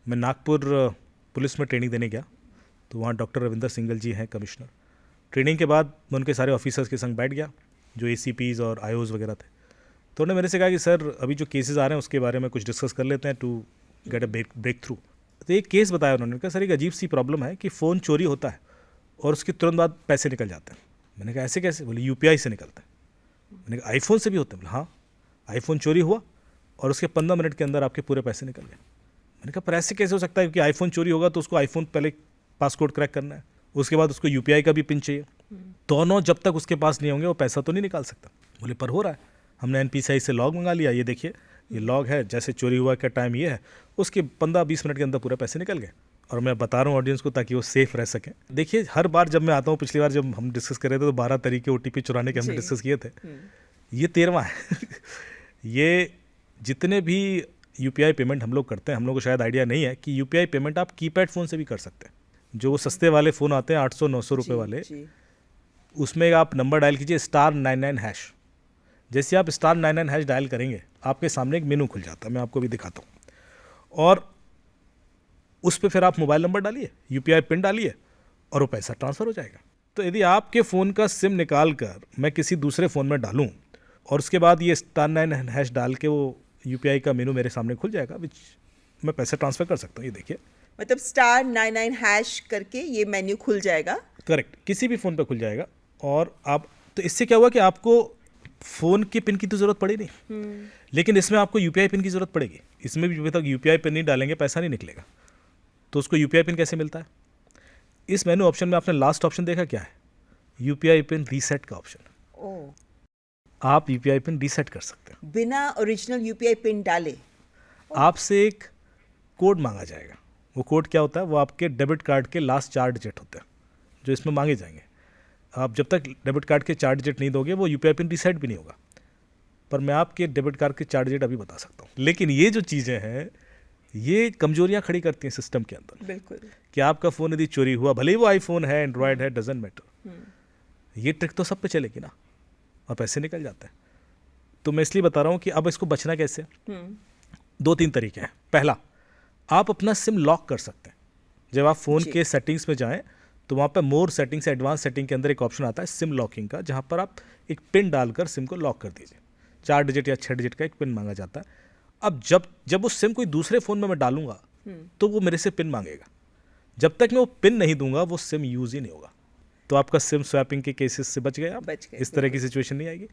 मैं नागपुर पुलिस में ट्रेनिंग देने गया, तो वहाँ डॉक्टर रविंदर सिंगल जी हैं कमिश्नर। ट्रेनिंग के बाद मैं उनके सारे ऑफिसर्स के संग बैठ गया, जो ACPs और IOs वगैरह थे। तो उन्होंने मेरे से कहा कि सर अभी जो केसेस आ रहे हैं उसके बारे में कुछ डिस्कस कर लेते हैं to get a breakthrough. तो एक केस बताया उन्होंने, कहा सर एक अजीब सी प्रॉब्लम है कि फ़ोन चोरी होता है और उसके तुरंत बाद पैसे निकल जाते हैं। मैंने कहा ऐसे कैसे? बोले UPI से निकलते हैं। मैंने कहा आईफोन से भी होते हैं? बोले हाँ, आईफोन चोरी हुआ और उसके 15 मिनट के अंदर आपके पूरे पैसे निकल गए। मैंने कहा पर ऐसे कैसे हो सकता है? क्योंकि आईफोन चोरी होगा तो उसको आईफोन पहले पासकोड क्रैक करना है, उसके बाद उसको UPI का भी पिन चाहिए। दोनों जब तक उसके पास नहीं होंगे वो पैसा तो नहीं निकाल सकता। बोले पर हो रहा है, हमने NPCI से लॉग मंगा लिया, ये देखिए ये लॉग है, जैसे चोरी हुआ का टाइम ये है, उसके 15-20 मिनट के अंदर पूरे पैसे निकल गए। और मैं बता रहा हूँ ऑडियंस को ताकि वो सेफ रह सकें। देखिए हर बार जब मैं आता हूँ, पिछली बार जब हम डिस्कस कर रहे थे तो 12 तरीके OTP चुराने के हमने डिस्कस किए थे, ये 13वां है। ये जितने भी UPI पेमेंट हम लोग करते हैं, हम लोग को शायद आइडिया नहीं है कि UPI पेमेंट आप कीपैड फ़ोन से भी कर सकते हैं। जो वो सस्ते वाले फ़ोन आते हैं 800-900 रुपये वाले, उसमें आप नंबर डायल कीजिए *99#। जैसे आप *99# डायल करेंगे आपके सामने एक मेनू खुल जाता है, मैं आपको भी दिखाता हूँ। और उस पर फिर आप मोबाइल नंबर डालिए, UPI पिन डालिए और वो पैसा ट्रांसफ़र हो जाएगा। तो यदि आपके फ़ोन का सिम निकाल कर मैं किसी दूसरे फ़ोन में डालूँ और उसके बाद ये *99# डाल के वो UPI का मेनू मेरे सामने खुल जाएगा, विच मैं पैसे ट्रांसफ़र कर सकता हूँ। ये देखिए, मतलब *99# करके ये मेन्यू खुल जाएगा। करेक्ट, किसी भी फ़ोन पे खुल जाएगा। और आप, तो इससे क्या हुआ कि आपको फ़ोन के पिन की तो ज़रूरत पड़ी नहीं, लेकिन इसमें आपको UPI पिन की ज़रूरत पड़ेगी। इसमें भी जब तक UPI पिन नहीं डालेंगे पैसा नहीं निकलेगा। तो उसको UPI पिन कैसे मिलता है? इस मेनू ऑप्शन में आपने लास्ट ऑप्शन देखा क्या है? UPI पिन रीसेट का ऑप्शन। आप UPI पिन रीसेट कर सकते हैं बिना ओरिजिनल UPI पिन डाले। आपसे एक कोड मांगा जाएगा। वो कोड क्या होता है? वो आपके डेबिट कार्ड के लास्ट 4 डिजिट होते हैं जो इसमें मांगे जाएंगे। आप जब तक डेबिट कार्ड के 4 डिजिट नहीं दोगे वो UPI पिन रीसेट भी नहीं होगा। पर मैं आपके डेबिट कार्ड के 4 डिजिट अभी बता सकता हूँ। लेकिन ये जो चीज़ें हैं ये कमजोरियाँ खड़ी करती हैं सिस्टम के अंदर। बिल्कुल। कि आपका फ़ोन यदि चोरी हुआ, भले ही वो iPhone है, एंड्रॉयड है, डजेंट मैटर, ये ट्रिक तो सब पे चलेगी ना, और पैसे निकल जाते हैं। तो मैं इसलिए बता रहा हूँ कि अब इसको बचना कैसे। 2-3 तरीके हैं। पहला, आप अपना सिम लॉक कर सकते हैं। जब आप फ़ोन के सेटिंग्स में जाएं तो वहाँ पर मोर सेटिंग्स, एडवांस सेटिंग के अंदर एक ऑप्शन आता है सिम लॉकिंग का, जहाँ पर आप एक पिन डालकर सिम को लॉक कर दीजिए। 4 डिजिट या 6 डिजिट का एक पिन मांगा जाता है। अब जब उस सिम कोई दूसरे फ़ोन में मैं डालूंगा तो वो मेरे से पिन मांगेगा। जब तक मैं वो पिन नहीं दूंगा वो सिम यूज़ ही नहीं होगा। तो आपका सिम स्वैपिंग के केसेस से बच गए आप, इस तरह की सिचुएशन नहीं आएगी।